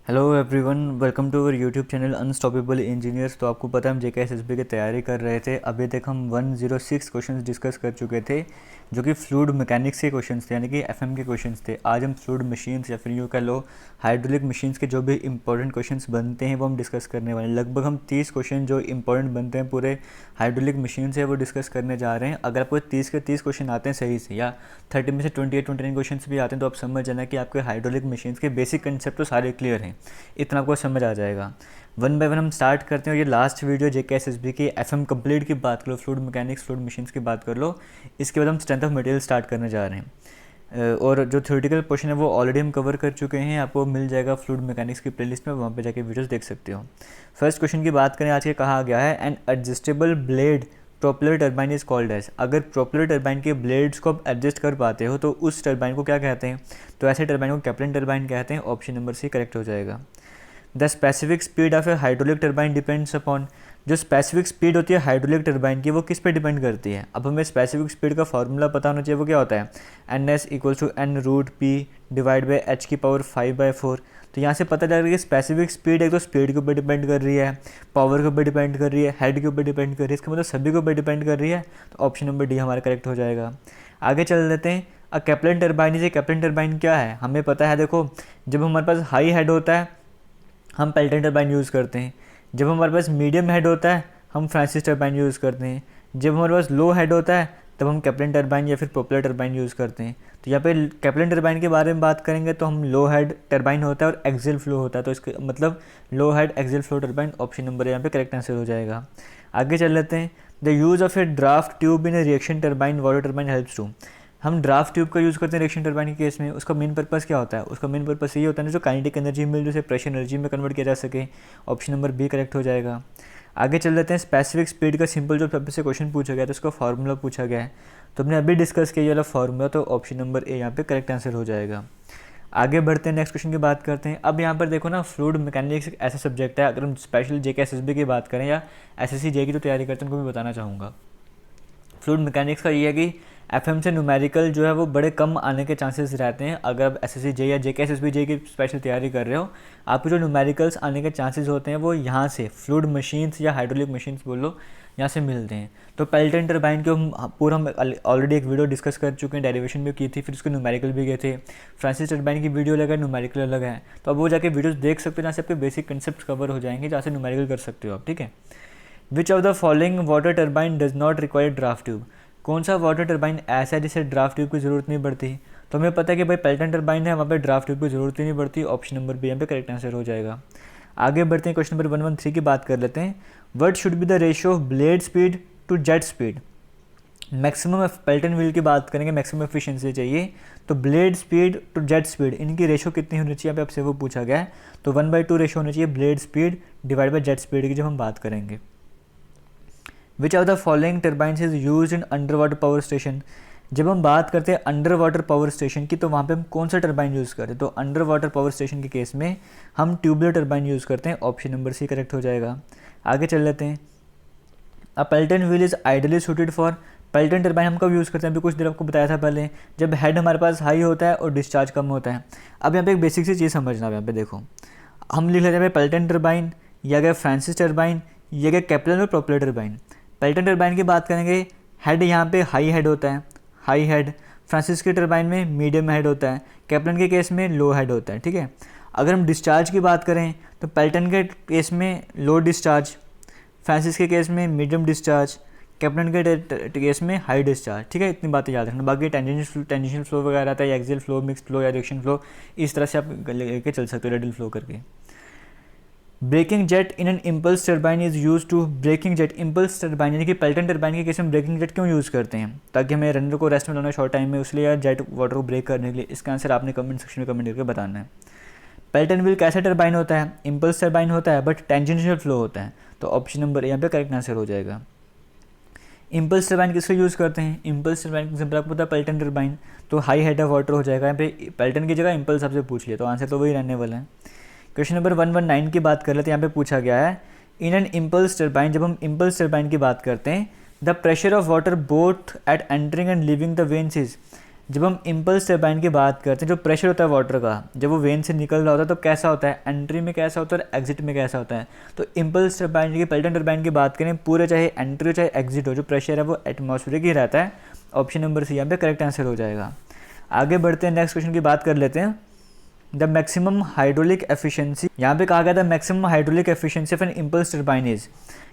Hello everyone, welcome to our YouTube channel Unstoppable Engineers. तो आपको पता है हम जेकेएसएसबी की तैयारी कर रहे थे। अभी तक हम 106 क्वेश्चंस डिस्कस कर चुके थे जो कि फ्लूइड मैकेनिक्स के क्वेश्चंस थे, यानी कि एफएम के क्वेश्चंस थे। आज हम फ्लूइड मशीन्स या फिर यूँ कह लो हाइड्रोलिक मशीन्स के जो भी इंपॉर्टेंट क्वेश्चंस बनते हैं वो हम डिस्कस करने वाले हैं। लगभग हम 30 क्वेश्चन जो इंपॉर्टेंट बनते हैं पूरे हाइड्रोलिक मशीन से वो डिस्कस करने जा रहे हैं। अगर आपको 30 के 30 क्वेश्चन आते हैं सही से, या 30 में से 28-29 क्वेश्चन भी आते हैं, तो आप समझ जाना कि आपके हाइड्रोलिक मशीन्स के बेसिक कंसेप्ट तो सारे क्लियर हैं। इतना आपको समझ आ जाएगा। वन बाय वन हम स्टार्ट करते हैं। और ये लास्ट वीडियो जेकेएसएसबी की एफएम कंप्लीट की बात कर लो, फ्लूइड मैकेनिक्स फ्लूइड मशीन्स की बात कर लो। इसके बाद हम स्ट्रेंथ ऑफ मटेरियल स्टार्ट करने जा रहे हैं। और जो थ्योरेटिकल पोर्शन है वो ऑलरेडी हम कवर कर चुके हैं, आपको मिल जाएगा फ्लूइड मैकेनिक्स की प्लेलिस्ट में, वहाँ पे जाके वीडियोस देख सकते हो। फर्स्ट क्वेश्चन की बात करें, आज के कहा गया है an adjustable blade propeller turbine is called as. अगर प्रोपेलर टरबाइन के ब्लेड्स को आप एडजस्ट कर पाते हो तो उस टरबाइन को क्या कहते हैं? तो ऐसे टरबाइन को कैप्लन टरबाइन कहते हैं। ऑप्शन नंबर सी करेक्ट हो जाएगा। The specific speed of A hydraulic turbine depends upon. जो स्पेसिफिक स्पीड होती है हाइड्रोलिक टरबाइन की वो किस पे डिपेंड करती है? अब हमें स्पेसिफिक स्पीड का फॉर्मूला पता होना चाहिए। वो क्या होता है? N S equal to N root P divide by H की पावर 5/4। तो यहाँ से पता चल रहा है कि स्पेसिफिक स्पीड एक तो स्पीड के ऊपर डिपेंड कर रही है, पावर के ऊपर डिपेंड कर रही है, हेड के ऊपर डिपेंड कर रही है, इसका मतलब सभी के ऊपर डिपेंड कर रही है। तो ऑप्शन नंबर डी हमारा करेक्ट हो जाएगा। आगे चल लेते हैं। A Kaplan turbine is a Kaplan turbine क्या है? हमें पता है, देखो जब हमारे पास हाई हेड होता है हम पेल्टन टरबाइन यूज़ करते हैं। जब हमारे पास मीडियम हेड होता है हम फ्रांसिस टरबाइन यूज़ करते हैं। जब हमारे पास लो हेड होता है तब हम कैप्लन टरबाइन या फिर प्रोपेलर टरबाइन यूज़ करते हैं। तो यहाँ पे कैप्लन टरबाइन के बारे में बात करेंगे तो हम लो हेड टरबाइन होता है और एक्सियल फ्लो होता है, तो इसका मतलब low head axial flow turbine. Option number यहाँ पे करेक्ट आंसर हो जाएगा। आगे चल लेते हैं। The use of a draft tube in a reaction turbine water turbine helps to. हम ड्राफ्ट ट्यूब का यूज़ करते हैं रिएक्शन टरबाइन के केस में। उसका मेन पर्पस क्या होता है? उसका मेन पर्पस ये होता है ना, जो काइनेटिक एनर्जी मिल उसे प्रेशर एनर्जी में कन्वर्ट किया जा सके। ऑप्शन नंबर बी करेक्ट हो जाएगा। आगे चल लेते हैं। स्पेसिफिक स्पीड का सिंपल जो पर्पस से क्वेश्चन पूछा गया तो उसका फार्मूला पूछा गया है, तो हमने अभी डिस्कस किया ये वाला फार्मूला, तो ऑप्शन नंबर ए यहाँ पे करेक्ट आंसर हो जाएगा। आगे बढ़ते हैं, नेक्स्ट क्वेश्चन की बात करते हैं। अब यहाँ पर देखो ना, फ्लूइड मैकेनिक्स एक ऐसा सब्जेक्ट है, अगर हम स्पेशल जेकेएसएसबी की बात करें या एसएससी जे की जो तैयारी करते हैं उनको भी बताना चाहूँगा। फ्लूइड मैकेनिक्स का ये है कि एफएम से न्यूमेरिकल जो है वो बड़े कम आने के चांसेस रहते हैं। अगर आप एसएससी जे या जेकेएसएसबी जे की स्पेशल तैयारी कर रहे हो, आपको जो न्यूमेरिकल्स आने के चांसेस होते हैं वो यहाँ से फ्लूइड मशीन्स या हाइड्रोलिक मशीन्स बोलो, यहाँ से मिलते हैं। तो पेल्टन टरबाइन के हम ऑलरेडी एक वीडियो डिस्कस कर चुके हैं, डेरिवेशन भी की थी, फिर उसके न्यूमेरिकल भी गए थे। फ्रांसिस टरबाइन की वीडियो अलग है, न्यूमेरिकल अलग है, तो अब वो जाके वीडियोस देख सकते हो जहाँ से आपके बेसिक कंसेप्ट कवर हो जाएंगे, जहाँ से न्यूमेरिकल कर सकते हो आप। ठीक है। विच of the following water turbine does not require draft tube. कौन सा वाटर टरबाइन ऐसा है जिसे ड्राफ्ट ट्यूब की ज़रूरत नहीं पड़ती? तो हमें पता है कि भाई पेल्टन टरबाइन है, वहाँ पे ड्राफ्ट ट्यूब की ज़रूरत ही नहीं पड़ती। ऑप्शन नंबर बी यहाँ पे करेक्ट आंसर हो जाएगा। आगे बढ़ते हैं, क्वेश्चन नंबर 113 की बात कर लेते हैं। What should be the ratio of blade speed to jet speed. Maximum Pelton wheel की बात करेंगे, मैक्सिमम एफिशिएंसी चाहिए, तो blade speed to jet speed इनकी रेशो कितनी होनी चाहिए? यहाँ पे आपसे वो पूछा गया है। तो 1/2 रेशो होनी चाहिए blade speed divide by jet speed की जब हम बात करेंगे। विच of the following turbines is use in under water power station. जब हम बात करते हैं अंडर वाटर पावर स्टेशन की, तो वहाँ पे हम कौन सा टर्बाइन यूज़ करते हैं? तो अंडर वाटर पावर स्टेशन के केस में हम ट्यूबुलर टर्बाइन यूज़ करते हैं। ऑप्शन नंबर सी करेक्ट हो जाएगा। आगे चल लेते हैं। A Pelton wheel is ideally suited for. Pelton turbine हम कब यूज़ करते हैं? अभी कुछ देर आपको बताया था पहले, जब हेड हमारे पास हाई होता है और डिस्चार्ज कम होता है। अब यहाँ पे एक बेसिक सी चीज़ समझना है। यहाँ पे देखो, हम लिख लेते हैं पेल्टन टर्बाइन, या गया फ्रांसिस टर्बाइन, या गया कैप्लन और प्रोपेलर टर्बाइन। पेल्टन टरबाइन की बात करेंगे, हेड यहाँ पे हाई हेड होता है, हाई हेड। फ्रांसिस के टरबाइन में मीडियम हेड होता है, कैप्लन के केस में लो हेड होता है। ठीक है। अगर हम डिस्चार्ज की बात करें तो पेल्टन के केस में लो डिस्चार्ज, फ्रांसिस के केस में मीडियम डिस्चार्ज, कैप्लन के केस में हाई डिस्चार्ज। ठीक है, इतनी बातें याद रखना। बाकी टेंजेंशियल फ्लो वगैरह आता है, एक्सियल फ्लो, मिक्स फ्लो या रिएक्शन फ्लो, इस तरह से आप लेके चल सकते हो रेडियल फ्लो करके। Breaking jet in an impulse turbine is use to. Breaking jet impulse turbine यानी कि पेल्टन टरबाइन के केस में ब्रेकिंग जेट क्यों यूज़ करते हैं? ताकि हमें रनर को रेस्ट में लाना शॉर्ट टाइम में, उसलिए या जेट वाटर को ब्रेक करने के लिए। इसका आंसर आपने कमेंट सेक्शन में कमेंट करके बताना है। पेल्टन व्हील कैसा टरबाइन होता है? इम्पल्स टरबाइन होता है, बट टेंजेंशियल फ्लो होता है। तो ऑप्शन नंबर यहाँ पे करेक्ट आंसर हो जाएगा। इम्पल्स टरबाइन किसको यूज़ करते हैं? इम्पल्स टरबाइन का एग्जाम्पल आपको पता है पेल्टन टरबाइन, तो हाई हेड ऑफ वाटर हो जाएगा। यहाँ पे पेल्टन की जगह इम्पल्स आपसे पूछ लिया, तो आंसर तो वही रहने वाला है। क्वेश्चन नंबर 119 की बात कर लेते हैं। यहाँ पे पूछा गया है, इन एन इम्पल्स टरबाइन, जब हम इम्पल्स टरबाइन की बात करते हैं, the pressure of water both at entering and living the veins is. जब हम इम्पल्स टरबाइन की बात करते हैं, जो प्रेशर होता है वाटर का जब वो वेन से निकल रहा होता है तो कैसा होता है, एंट्री में कैसा होता है और एग्जिट में कैसा होता है। तो इम्पल्स टरबाइन की, पेल्टन टरबाइन की बात करें, पूरे चाहे एंट्री हो चाहे एग्जिट हो, जो प्रेशर है वो एटमॉस्फेरिक ही रहता है। ऑप्शन नंबर सी यहाँ पे करेक्ट आंसर हो जाएगा। आगे बढ़ते हैं, नेक्स्ट क्वेश्चन की बात कर लेते हैं। द मैक्सिमम हाइड्रोलिक एफिशिएंसी, यहाँ पे कहा गया था maximum hydraulic efficiency of N impulse turbine is,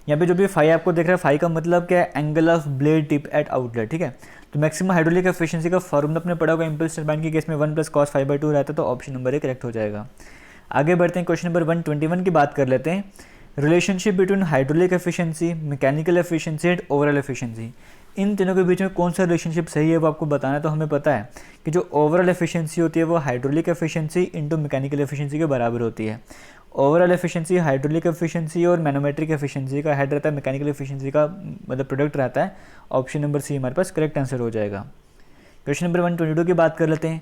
यहाँ पे जो भी फाई आपको देख रहा है, फाई का मतलब क्या है, angle of blade tip eight outlet, ठीक है। तो मैक्सिमम हाइड्रोलिक एफिशिएंसी का फॉर्मूला अपने पढ़ा होगा, इम्पल्स टरबाइन के केस में 1 + cos φ/2 रहता है, तो ऑप्शन नंबर ए करेक्ट हो जाएगा। आगे बढ़ते हैं, क्वेश्चन नंबर 121 की बात कर लेते हैं। Relationship between hydraulic efficiency, mechanical efficiency and overall efficiency, इन तीनों के बीच में कौन सा रिलेशनशिप सही है वो आपको बताना है। तो हमें पता है कि जो ओवरऑल एफिशिएंसी होती है वो hydraulic efficiency into mechanical efficiency के बराबर होती है। ओवरऑल एफिशिएंसी हाइड्रोलिक एफिशिएंसी और मैनोमेट्रिक एफिशिएंसी का हेड रहता है, मैकेनिकल एफिशिएंसी का मतलब प्रोडक्ट रहता है। ऑप्शन नंबर सी हमारे पास करेक्ट आंसर हो जाएगा। क्वेश्चन नंबर 122 की बात कर लेते हैं।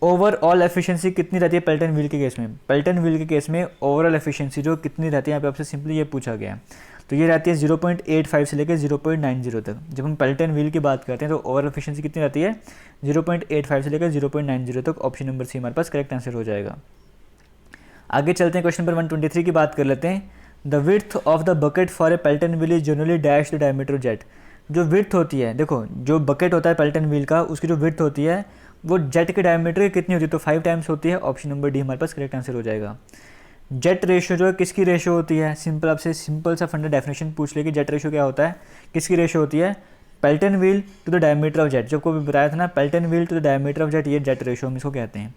ओवरऑल एफिशिएंसी कितनी रहती है पेल्टन व्हील के केस में। पेल्टन व्हील के केस में ओवरऑल एफिशिएंसी जो कितनी रहती है, यहाँ पे आपसे सिंपली ये पूछा गया है। तो ये रहती है 0.85 से लेकर 0.90 तक। जब हम पेल्टन व्हील की बात करते हैं तो ओवरऑल एफिशिएंसी कितनी रहती है, 0.85 से लेकर 0.90 तक। ऑप्शन नंबर सी हमारे पास करेक्ट आंसर हो जाएगा। आगे चलते हैं, क्वेश्चन नंबर 123 की बात कर लेते हैं। The width of the bucket for a Pelton wheel is generally dash the diameter jet. जो विड्थ होती है, देखो जो बकेट होता है पेल्टन व्हील का, उसकी जो विड्थ होती है वो जेट के डायमीटर की कितनी होती है, तो 5 टाइम्स होती है। ऑप्शन नंबर डी हमारे पास करेक्ट आंसर हो जाएगा। जेट रेशियो जो है किसकी रेशियो होती है, सिंपल आपसे सिंपल सा फंडा डेफिनेशन पूछ ले कि जेट रेशियो क्या होता है, किसकी रेशियो होती है, Pelton wheel to the diameter of jet. जो को भी बताया था ना, Pelton wheel to the diameter of jet, ये जेट रेशियो हम इसको कहते हैं।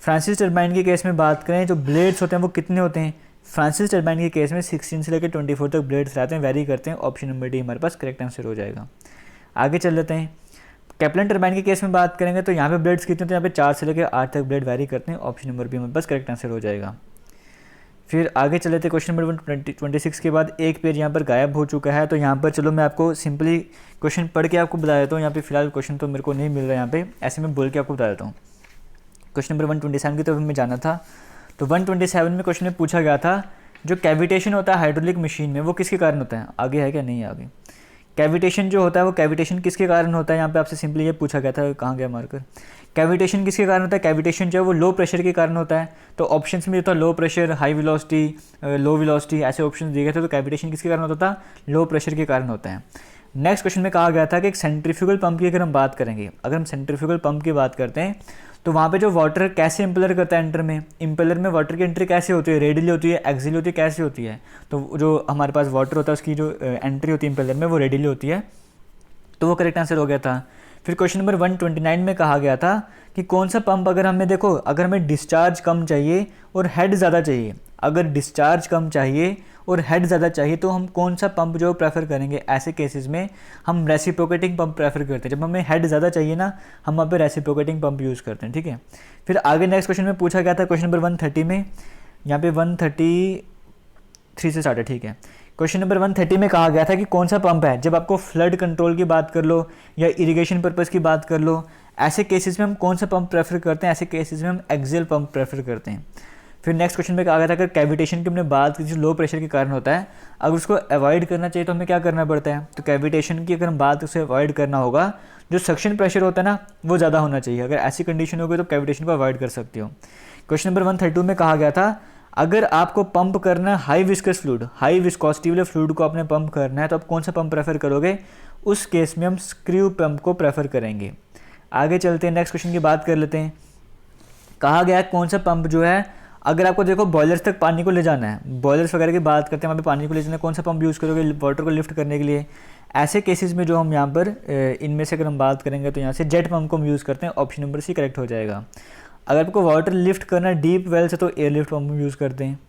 फ्रांसिस टरबाइन के केस में बात करें, जो ब्लेड्स होते हैं वो कितने होते हैं, फ्रांसिस टरबाइन के केस में 16 से लेकर 24 तक ब्लेड्स रहते हैं, वेरी करते हैं। ऑप्शन नंबर डी हमारे पास करेक्ट आंसर हो जाएगा। आगे चल लेते हैं, कैप्लन टरबाइन के केस में बात करेंगे तो यहाँ पे ब्लेड्स कितने होते हैं, यहाँ पे 4 से लेकर 8 तक ब्लेड वेरी करते हैं। ऑप्शन नंबर बी हमारे पास करेक्ट आंसर हो जाएगा। फिर आगे चले थे, क्वेश्चन नंबर 126 के बाद एक पेज यहाँ पर गायब हो चुका है। तो यहाँ पर चलो मैं आपको सिंपली क्वेश्चन पढ़ के आपको बता देता हूँ। यहाँ पे फिलहाल क्वेश्चन तो मेरे को नहीं मिल रहा है, यहाँ पे ऐसे में बोल के आपको बता देता हूँ। क्वेश्चन नंबर 127 की तरफ हमें जाना था। तो 127 में क्वेश्चन में पूछा गया था, जो कैविटेशन होता है हाइड्रोलिक मशीन में वो किसके कारण होता है। आगे है क्या, नहीं आगे। कैविटेशन जो होता है वो कैविटेशन किसके कारण होता है, यहाँ पे आपसे सिंपली ये पूछा गया था, कहाँ गया मार्कर। कैविटेशन किसके कारण होता है, कैविटेशन जो है वो लो प्रेशर के कारण होता है। तो ऑप्शंस में जो था लो प्रेशर, हाई वेलोसिटी, लो वेलोसिटी, ऐसे ऑप्शन दिए गए थे। तो कैविटेशन किसके कारण होता था, लो प्रेशर के कारण होता है। नेक्स्ट क्वेश्चन में कहा गया था कि एक सेंट्रीफ्यूगल पंप की अगर हम बात करेंगे, अगर हम सेंट्रीफ्यूगल पंप की बात करते हैं तो वहाँ पे जो वाटर कैसे इम्पेलर करता है एंटर में, इम्पेलर में वाटर की एंट्री कैसे होती है, रेडियली होती है, एक्सियली होती है, कैसे होती है। तो जो हमारे पास वाटर होता है उसकी जो एंट्री होती है इम्पेलर में वो रेडियली होती है। तो वो करेक्ट आंसर हो गया था। फिर क्वेश्चन नंबर 129 में कहा गया था कि कौन सा पंप, अगर हमें देखो, अगर हमें डिस्चार्ज कम चाहिए और हेड ज़्यादा चाहिए, अगर डिस्चार्ज कम चाहिए और हेड ज़्यादा चाहिए तो हम कौन सा पंप जो प्रेफर करेंगे। ऐसे केसेस में हम रेसिप्रोकेटिंग पंप प्रेफर करते हैं। जब हमें हेड ज़्यादा चाहिए ना, हम वहाँ पे रेसिप्रोकेटिंग पंप यूज़ करते हैं, ठीक है। फिर आगे नेक्स्ट क्वेश्चन में पूछा गया था, क्वेश्चन नंबर 130 में, यहाँ पे 133 से स्टार्ट है, ठीक है। क्वेश्चन नंबर 130 में कहा गया था कि कौन सा पंप है, जब आपको फ्लड कंट्रोल की बात कर लो या इरिगेशन पर्पज़ की बात कर लो, ऐसे केसेस में हम कौन सा पंप प्रेफर करते हैं। ऐसे केसेस में हम एक्सियल पंप प्रेफर करते हैं। फिर नेक्स्ट क्वेश्चन में कहा गया था कि कैविटेशन की हमने बात की, जो लो प्रेशर के कारण होता है, अगर उसको अवॉइड करना चाहिए तो हमें क्या करना पड़ता है। तो कैविटेशन की अगर हम बात उसे अवॉइड करना होगा, जो सक्शन प्रेशर होता है ना वो ज़्यादा होना चाहिए। अगर ऐसी कंडीशन होगी तो कैविटेशन को अवॉइड कर सकते हो। क्वेश्चन नंबर 132 में कहा गया था, अगर आपको पंप करना है high viscous fluid, high viscosity वाले फ्लूइड को आपने पंप करना है, तो आप कौन सा पंप प्रेफर करोगे। उस केस में हम स्क्रू पंप को प्रेफर करेंगे। आगे चलते हैं, नेक्स्ट क्वेश्चन की बात कर लेते हैं। कहा गया कौन सा पंप जो है, अगर आपको देखो बॉयलर्स तक पानी को ले जाना है, बॉयलर्स वगैरह की बात करते हैं, वहाँ पे पानी को ले जाना है, कौन सा पंप यूज़ करोगे वाटर को लिफ्ट करने के लिए। ऐसे केसेस में जो हम यहाँ पर इनमें से अगर हम बात करेंगे तो यहाँ से जेट पंप को हम यूज़ करते हैं। ऑप्शन नंबर सी करेक्ट हो जाएगा। अगर आपको वाटर लिफ्ट करना है डीप वेल से तो एयर लिफ्ट पंप हम यूज़ करते हैं।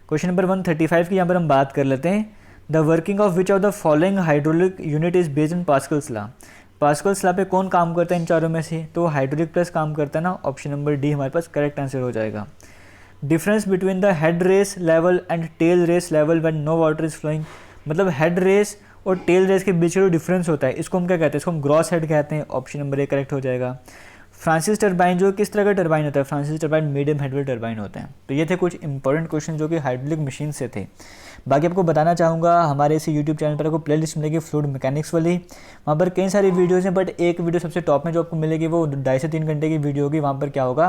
क्वेश्चन नंबर 135 की यहाँ पर हम बात कर लेते हैं। The working of which of the following hydraulic unit is based in Pascal's law. Pascal's law पे कौन काम करता है इन चारों में से, तो हाइड्रोलिक प्लस काम करता है ना। ऑप्शन नंबर डी हमारे पास करेक्ट आंसर हो जाएगा। Difference between the head race level and tail race level when no water is flowing, मतलब हेड रेस और टेल रेस के बीच जो डिफरेंस होता है इसको हम क्या कहते हैं, इसको हम ग्रॉस हेड कहते हैं। ऑप्शन नंबर ए करेक्ट हो जाएगा। फ्रांसिस टरबाइन जो किस तरह का टरबाइन होता है, फ्रांसिस टरबाइन मीडियम हेडवेट टरबाइन होते हैं। तो ये थे कुछ इंपॉर्टेंट क्वेश्चन जो कि हाइड्रोलिक मशीन से थे। बाकी आपको बताना चाहूँगा हमारे इसी यूट्यूब चैनल पर आपको प्लेलिस्ट मिलेगी फ्लूइड मैकेनिक्स वाली, वहाँ पर कई सारी वीडियोज़ हैं, बट एक वीडियो सबसे टॉप में जो आपको मिलेगी वो 2.5 से 3 घंटे की वीडियो होगी। वहाँ पर क्या होगा,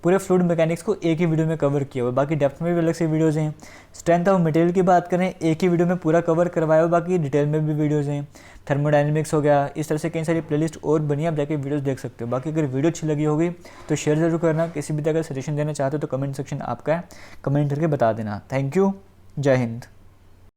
पूरे फ्लूइड मैकेनिक्स को एक ही वीडियो में कवर किया हुआ है। बाकी डेप्थ में भी अलग से वीडियोज़ हैं। स्ट्रेंथ ऑफ मटेरियल की बात करें, एक ही वीडियो में पूरा कवर करवाया हुआ, बाकी डिटेल में भी वीडियोज़ हैं। थर्मोडायनेमिक्स हो गया, इस तरह से कई सारी प्लेलिस्ट और बनी, आप जाके वीडियोस देख सकते हो। बाकी अगर वीडियो अच्छी लगी होगी तो शेयर ज़रूर करना। किसी भी तरह का सजेशन देना चाहते हो तो कमेंट सेक्शन आपका है, कमेंट करके बता देना। थैंक यू, जय हिंद।